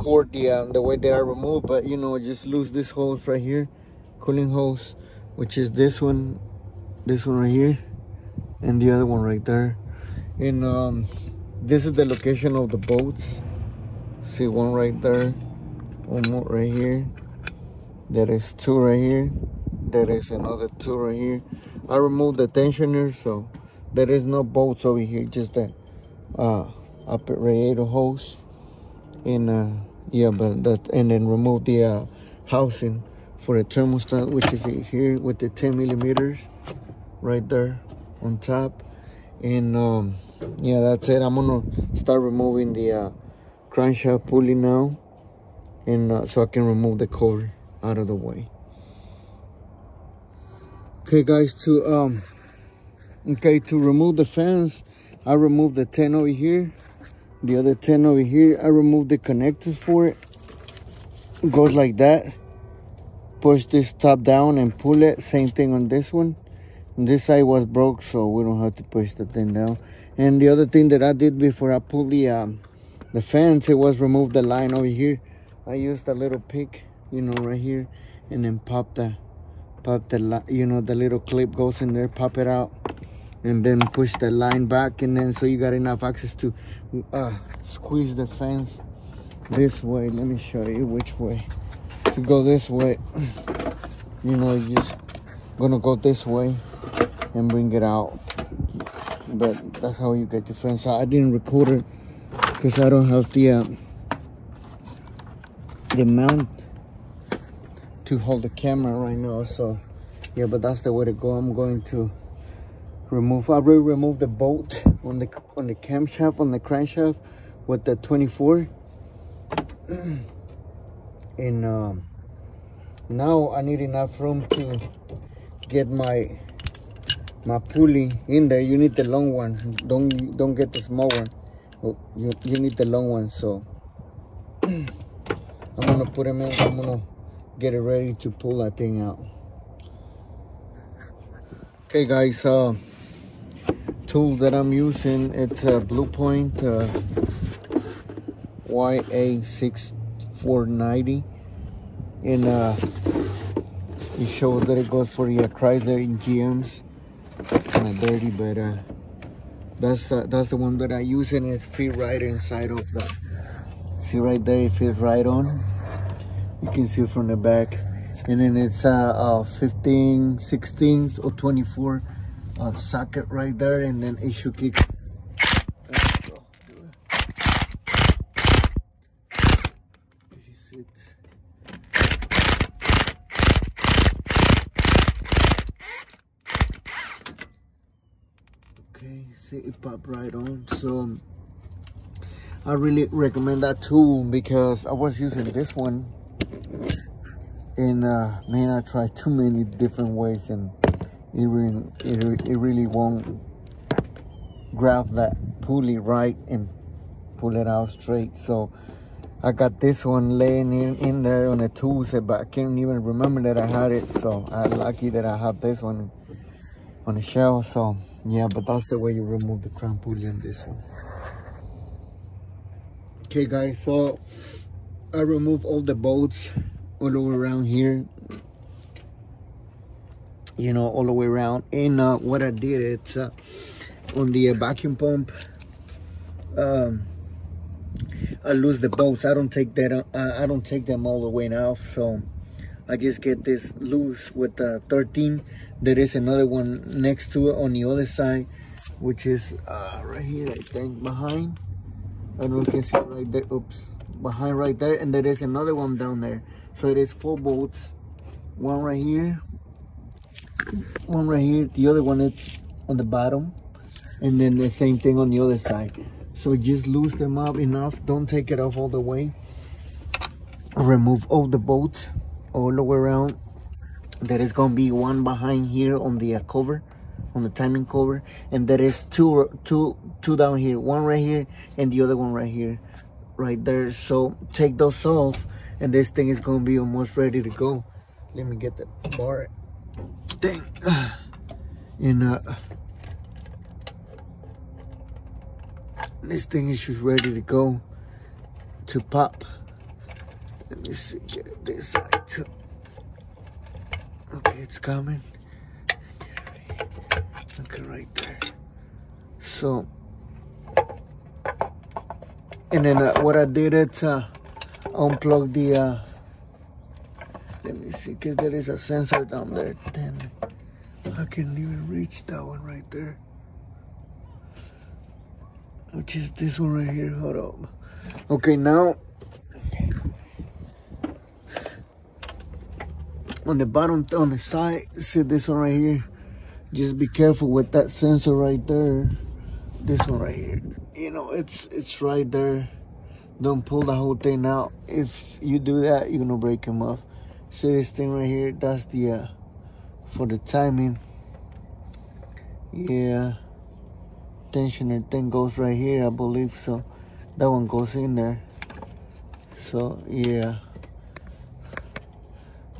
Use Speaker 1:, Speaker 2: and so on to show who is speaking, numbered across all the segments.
Speaker 1: record the way that I remove, but you know, just lose this hose right here, cooling hose, which is this one right here, and the other one right there. And this is the location of the bolts. See, one right there, one more right here. There is two right here. There is another two right here. I removed the tensioner, so there is no bolts over here, just the upper radiator hose. And yeah, but that, and then remove the housing for the thermostat, which is here with the 10 millimeters right there on top. And yeah, that's it. I'm gonna start removing the crankshaft pulley now, and so I can remove the cover out of the way. Okay guys, to remove the fans, I removed the 10 over here, the other 10 over here. I removed the connectors for it. It goes like that. Push this top down and pull it. Same thing on this one. And this side was broke, so we don't have to push the thing down. And the other thing that I did before I pulled the fans, it was remove the line over here. I used a little pick, you know, right here, and then pop the you know, the little clip goes in there, pop it out, and then push the line back, and then so you got enough access to squeeze the fence this way. Let me show you which way to go. This way, you know, you're just gonna go this way and bring it out. But that's how you get the fence out. I didn't record it because I don't have the mount to hold the camera right now. So yeah, but that's the way to go. I'm going to remove, I already removed the bolt on the camshaft, on the crankshaft with the 24. And now I need enough room to get my pulley in there. You need the long one. Don't get the small one. You need the long one. So I'm gonna put them in. I'm gonna get it ready to pull that thing out. Okay guys, tool that I'm using, it's a Blue Point YA6490, and it shows that it goes for the Chrysler and GMs. Kind of dirty, but that's the one that I use, and it fits right inside of the, see right there, it fits right on. You can see it from the back. And then it's 15, 16 or 24 socket right there, and then it should kick. Let's go. If you sit. Okay, see it pop right on. So I really recommend that tool because I was using this one. And man, I tried too many different ways, and it really won't grab that pulley right and pull it out straight. So I got this one laying in there on a tool set, but I can't even remember that I had it. So I'm lucky that I have this one on the shelf. So yeah, but that's the way you remove the crown pulley on this one. Okay guys, so I removed all the bolts all the way around here, you know, all the way around. And what I did, it's on the vacuum pump, I lose the bolts. I don't take that I don't take them all the way off, so I just get this loose with the 13. There is another one next to it on the other side, which is right here, I think, behind. I don't know if you can see it right there. Oops, behind right there. And there is another one down there. So it is 4 bolts, one right here, one right here, the other one is on the bottom, and then the same thing on the other side. So just loose them up enough, don't take it off all the way. Remove all the bolts all the way around. There is gonna be one behind here on the cover, on the timing cover, and there is two down here, one right here and the other one right here, right there. So take those off, and this thing is gonna be almost ready to go. Let me get the bar. Dang. And this thing is just ready to go to pop. Let me see, get it this side too. Okay, it's coming. Okay, right there. So, and then what I did is unplug the, let me see, because there is a sensor down there. Damn it. I can't even reach that one right there. Which is this one right here. Hold up. Okay, now on the bottom, on the side, see this one right here. Just be careful with that sensor right there. This one right here. You know, it's right there. Don't pull the whole thing out. If you do that, you're gonna break them off. See this thing right here? That's the for the timing. Yeah. Tensioner thing goes right here, I believe so. That one goes in there. So yeah.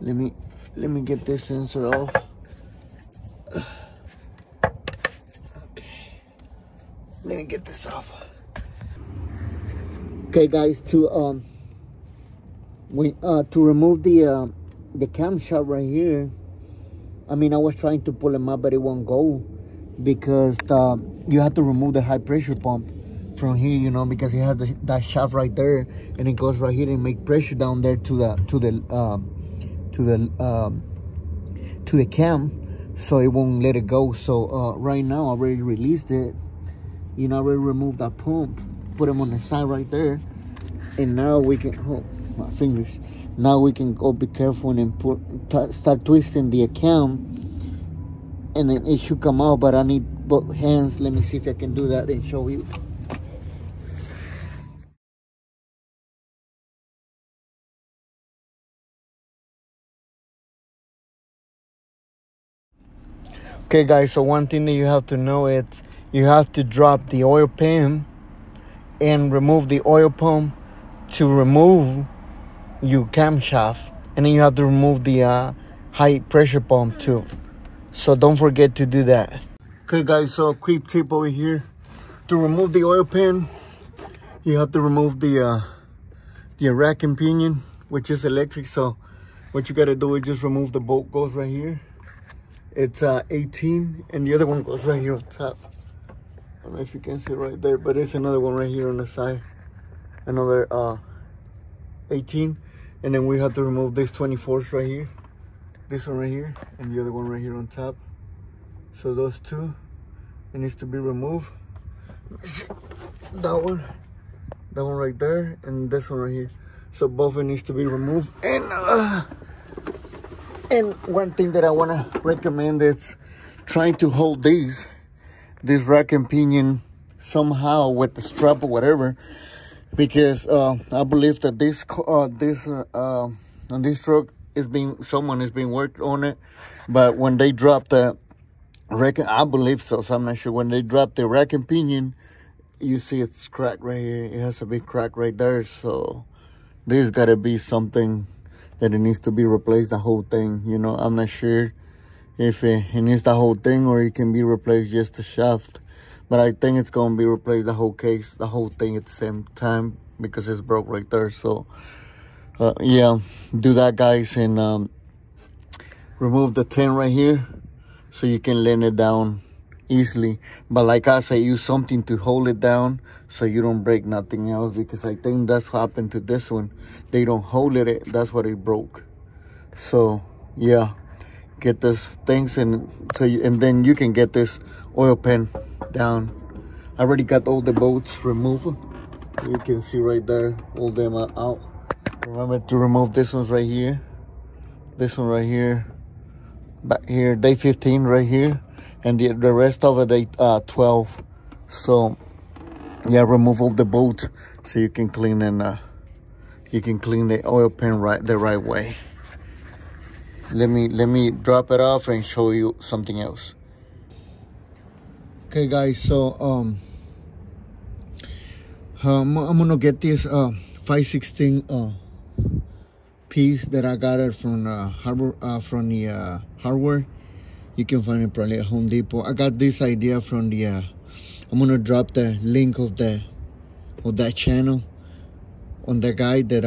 Speaker 1: Let me get this sensor off. Okay. Let me get this off. Okay, guys, to remove the camshaft right here. I mean, I was trying to pull them up, but it won't go because you have to remove the high pressure pump from here, you know, because it has that shaft right there, and it goes right here and make pressure down there to the cam, so it won't let it go. So right now I already released it, you know, I already removed that pump, put them on the side right there, and now we can, oh my fingers, now we can go be careful and start twisting the cam, and then it should come out, but I need both hands. Let me see if I can do that and show you. Okay, guys, so one thing that you have to know is you have to drop the oil pan and remove the oil pump to remove your camshaft, and then you have to remove the high pressure pump too. So don't forget to do that. Okay, guys, so a quick tip over here. To remove the oil pan, you have to remove the rack and pinion, which is electric. So what you got to do is just remove the bolt goes right here. It's 18, and the other one goes right here on top. I don't know if you can see right there, but it's another one right here on the side. Another 18, and then we have to remove this 24s right here. This one right here, and the other one right here on top. So those two, it needs to be removed. That one right there, and this one right here. So both of it needs to be removed. And one thing that I want to recommend is trying to hold this rack and pinion somehow with the strap or whatever, because I believe that on this truck someone is being worked on it, but when they drop the rack, I believe so I'm not sure, when they drop the rack and pinion, you see it's cracked right here. It has a big crack right there. So there's got to be something that it needs to be replaced, the whole thing, you know. I'm not sure if it needs the whole thing or it can be replaced just the shaft, but I think it's going to be replaced the whole case, the whole thing at the same time, because it's broke right there. So yeah, do that, guys, and remove the tin right here so you can lay it down easily. But like I say, use something to hold it down so you don't break nothing else, because I think that's what happened to this one. They don't hold it, that's what it broke. So yeah, get those things, and then you can get this oil pan down. I already got all the bolts removed. You can see right there, all them are out. Remember to remove this one right here, this one right here, back here, day 15 right here, and the rest of it, day 12. So yeah, remove all the bolts so you can clean, and you can clean the oil pan the right way. Let me drop it off and show you something else. Okay, guys, so I'm gonna get this 5/16 piece that I got it from the hardware. You can find it probably at Home Depot. I got this idea from the I'm gonna drop the link of that channel on the guy that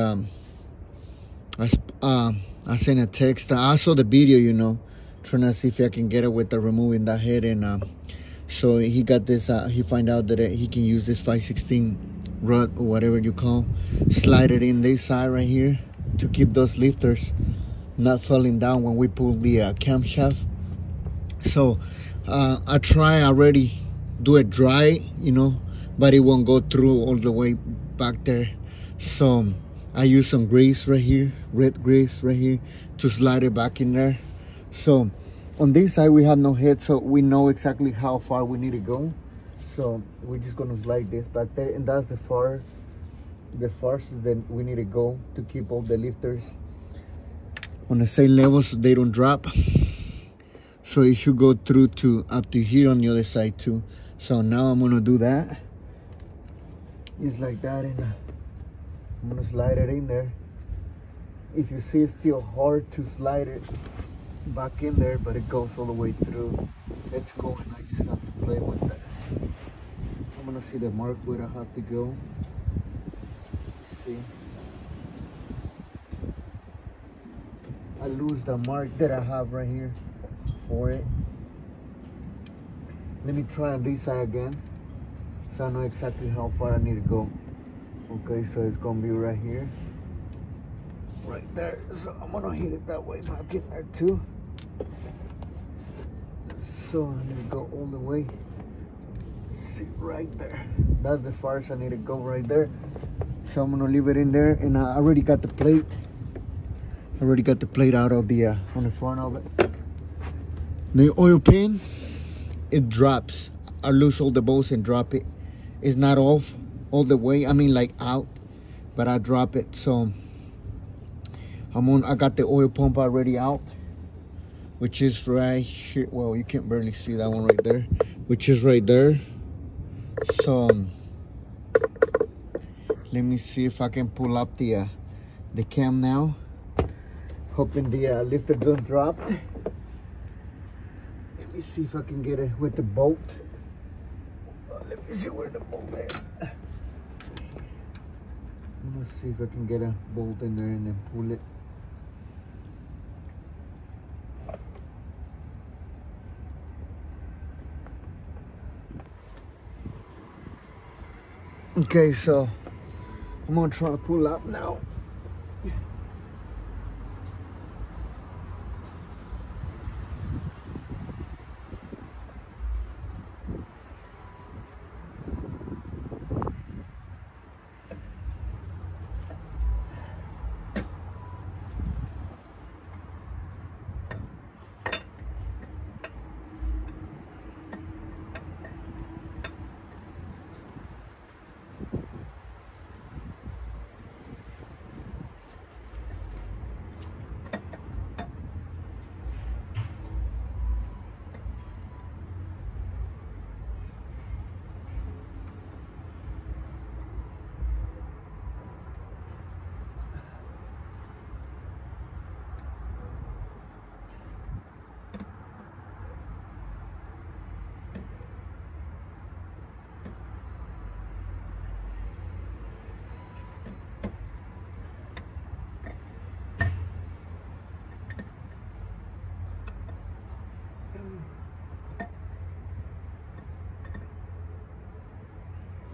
Speaker 1: I sent a text. I saw the video, you know, trying to see if I can get it with the removing that head, and so he got this. He find out that he can use this 5/16 rod or whatever you call, slide it in this side right here to keep those lifters not falling down when we pull the camshaft. So I try already do it dry, you know, but it won't go through all the way back there. So I use some grease right here, red grease right here, to slide it back in there. So on this side we have no head, so we know exactly how far we need to go. So we're just gonna slide this back there, and that's the farthest that we need to go to keep all the lifters on the same level so they don't drop. So it should go through to up to here on the other side too. So now I'm gonna do that, just like that, and I'm gonna slide it in there. If you see, it's still hard to slide it back in there, but it goes all the way through. It's going. I just have to play with that. I'm gonna see the mark where I have to go. See, I lose the mark that I have right here for it. Let me try on this side again, so I know exactly how far I need to go. Okay, so it's gonna be right here, right there. So I'm gonna hit it that way back in there too. So I need to go all the way. See, right there. That's the farthest I need to go right there. So I'm gonna leave it in there, and I already got the plate. I already got the plate out of the on the front of it. The oil pan, it drops. I lose all the bolts and drop it. It's not off all the way, I mean like out, but I drop it. So I got the oil pump already out, which is right here. Well, you can't barely see that one right there, which is right there. So let me see if I can pull up the cam now, hoping the lifter don't drop. Let me see if I can get it with the bolt. Let me see where the bolt is. I'm gonna see if I can get a bolt in there and then pull it. Okay, so I'm gonna try to pull up now.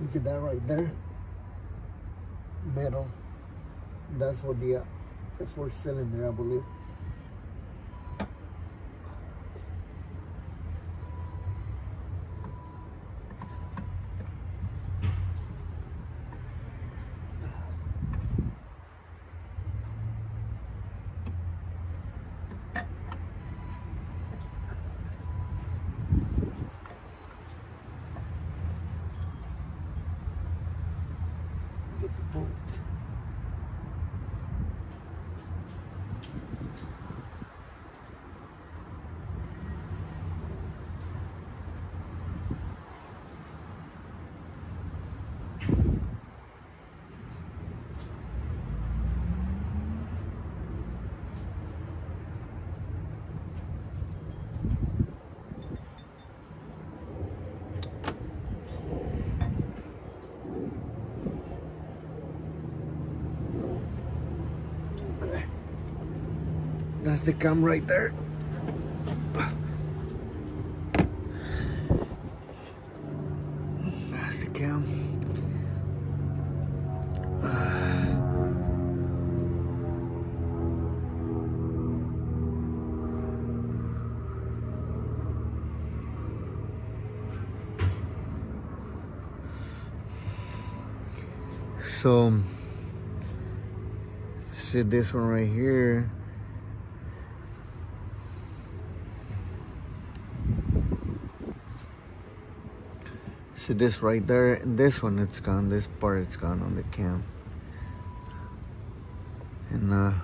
Speaker 1: Look at that right there, metal. That's for the fourth cylinder, I believe. Get the bolt. That's the cam right there. That's the cam. So, see this one right here. See this right there, and this one, it's gone. This part, it's gone on the cam. And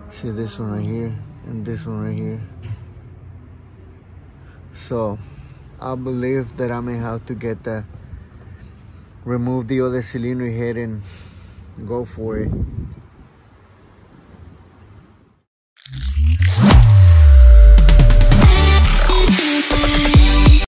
Speaker 1: see this one right here, and this one right here. So, I believe that I may have to get remove the other cylinder head and go for it.